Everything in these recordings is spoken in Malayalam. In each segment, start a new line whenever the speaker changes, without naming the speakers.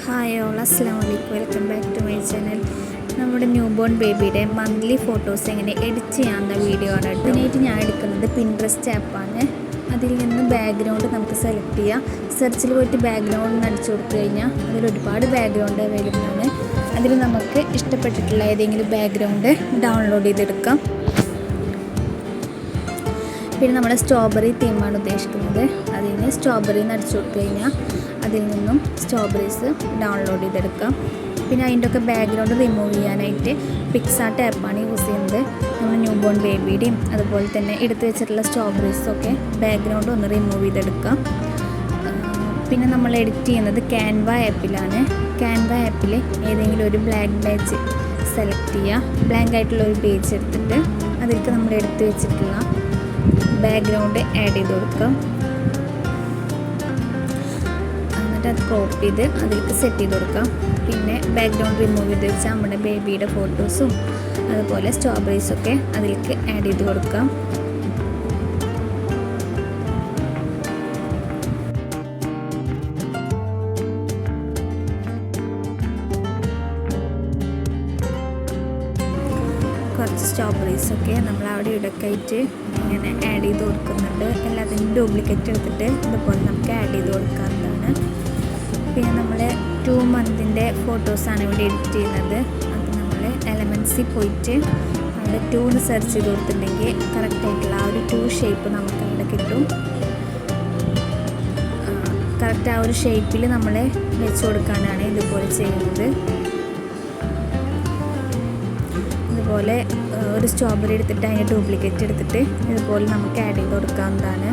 ഹായ് ഓൾ, അസ്സലാമു അലൈക്കും. Welcome back to my channel. നമ്മുടെ ന്യൂ ബോൺ ബേബിയുടെ മന്ത്ലി ഫോട്ടോസ് എങ്ങനെ എഡിറ്റ് ചെയ്യാവുന്ന വീഡിയോ ആണ്. ഇതിനായിട്ട് ഞാൻ എടുക്കുന്നത് പിൻട്രസ്റ്റ് ആപ്പാണ്. അതിൽ നിന്ന് ബാക്ക്ഗ്രൗണ്ട് നമുക്ക് സെലക്ട് ചെയ്യാം. സെർച്ചിൽ പോയിട്ട് ബാക്ക്ഗ്രൗണ്ട് അടിച്ചു കൊടുത്തു കഴിഞ്ഞാൽ അതിൽ ഒരുപാട് ബാക്ക്ഗ്രൗണ്ട് അവൈലബിൾ ആണ്. അതിൽ നമുക്ക് ഇഷ്ടപ്പെട്ടിട്ടുള്ള ഏതെങ്കിലും ബാക്ക്ഗ്രൗണ്ട് ഡൗൺലോഡ് ചെയ്തെടുക്കാം. പിന്നെ നമ്മുടെ സ്ട്രോബെറി തീമാണ് ഉദ്ദേശിക്കുന്നത്. അതിന് സ്ട്രോബെറി അടിച്ചു കൊടുത്തു കഴിഞ്ഞാൽ അതിൽ നിന്നും സ്ട്രോബെറീസ് ഡൗൺലോഡ് ചെയ്തെടുക്കാം. പിന്നെ അതിൻ്റെ ഒക്കെ ബാക്ക്ഗ്രൗണ്ട് റിമൂവ് ചെയ്യാനായിട്ട് പിക്സാർട്ട് ആപ്പാണ് യൂസ് ചെയ്യുന്നത്. നമ്മൾ ന്യൂ ബോൺ ബേബിയുടെയും അതുപോലെ തന്നെ എടുത്തു വെച്ചിട്ടുള്ള സ്ട്രോബെറീസൊക്കെ ബാക്ക്ഗ്രൗണ്ട് ഒന്ന് റിമൂവ് ചെയ്തെടുക്കാം. പിന്നെ നമ്മൾ എഡിറ്റ് ചെയ്യുന്നത് ക്യാൻവ ആപ്പിലാണ്. ക്യാൻവ ആപ്പിൽ ഏതെങ്കിലും ഒരു ബ്ലാക്ക് പേജ് സെലക്ട് ചെയ്യുക. ബ്ലാങ്ക് ആയിട്ടുള്ള ഒരു പേജ് എടുത്തിട്ട് അതിലേക്ക് നമ്മൾ എടുത്തു വെച്ചിട്ടുള്ള ബാക്ക്ഗ്രൗണ്ട് ആഡ് ചെയ്ത് കൊടുക്കാം. എന്നിട്ട് അത് ക്രോപ്പ് ചെയ്ത് അതിലേക്ക് സെറ്റ് ചെയ്ത് കൊടുക്കാം. പിന്നെ ബാക്ക്ഗ്രൗണ്ട് റിമൂവ് ചെയ്ത് വെച്ചാൽ നമ്മുടെ ബേബിയുടെ ഫോട്ടോസും അതുപോലെ സ്ട്രോബെറീസൊക്കെ അതിലേക്ക് ആഡ് ചെയ്ത് കൊടുക്കാം. കുറച്ച് സ്ട്രോബെറീസൊക്കെ നമ്മൾ അവിടെ ഇടയ്ക്കായിട്ട് ഇങ്ങനെ ആഡ് ചെയ്ത് കൊടുക്കുന്നുണ്ട്. എല്ലാത്തിനും ഡ്യൂപ്ലിക്കേറ്റ് എടുത്തിട്ട് ഇതുപോലെ നമുക്ക് ആഡ് ചെയ്ത് കൊടുക്കാവുന്നതാണ്. പിന്നെ നമ്മൾ 2 മന്തിൻ്റെ ഫോട്ടോസാണ് ഇവിടെ എഡിറ്റ് ചെയ്യുന്നത്. അപ്പോൾ നമ്മൾ എലമെൻസിൽ പോയിട്ട് അവിടെ 2 സെർച്ച് ചെയ്ത് കൊടുത്തിട്ടുണ്ടെങ്കിൽ കറക്റ്റായിട്ടുള്ള ആ ഒരു 2 ഷേപ്പ് നമുക്ക് അവിടെ കിട്ടും. കറക്റ്റ് ആ ഒരു ഷേപ്പിൽ നമ്മൾ വെച്ച് കൊടുക്കാനാണ് ഇതുപോലെ ചെയ്യുന്നത്. ഇതുപോലെ ഒരു സ്ട്രോബെറി എടുത്തിട്ട് അതിൻ്റെ ഡ്യൂപ്ലിക്കേറ്റ് എടുത്തിട്ട് ഇതുപോലെ നമുക്ക് ആഡ് ചെയ്ത് കൊടുക്കാവുന്നതാണ്.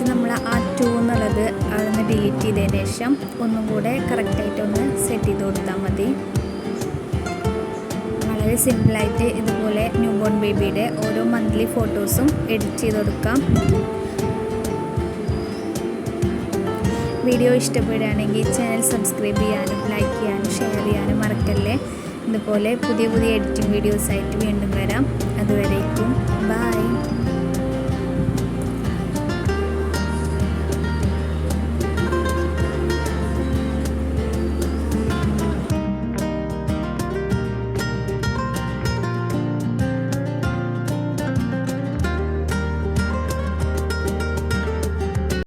നമ്മൾ ആ 2 എന്നുള്ളത് അതൊന്ന് ഡിലീറ്റ് ചെയ്തതിന് ശേഷം ഒന്നും കൂടെ കറക്റ്റായിട്ടൊന്ന് സെറ്റ് ചെയ്ത് കൊടുത്താൽ മതി. വളരെ സിമ്പിളായിട്ട് ഇതുപോലെ ന്യൂ ബോൺ ബേബിയുടെ ഓരോ മന്ത്ലി ഫോട്ടോസും എഡിറ്റ് ചെയ്ത് കൊടുക്കാം. വീഡിയോ ഇഷ്ടപ്പെടുകയാണെങ്കിൽ ചാനൽ സബ്സ്ക്രൈബ് ചെയ്യാനും ലൈക്ക് ചെയ്യാനും ഷെയർ ചെയ്യാനും മറക്കല്ലേ. ഇതുപോലെ പുതിയ എഡിറ്റിംഗ് വീഡിയോസായിട്ട് വീണ്ടും വരാം. അതുവരേക്കും ബൈ.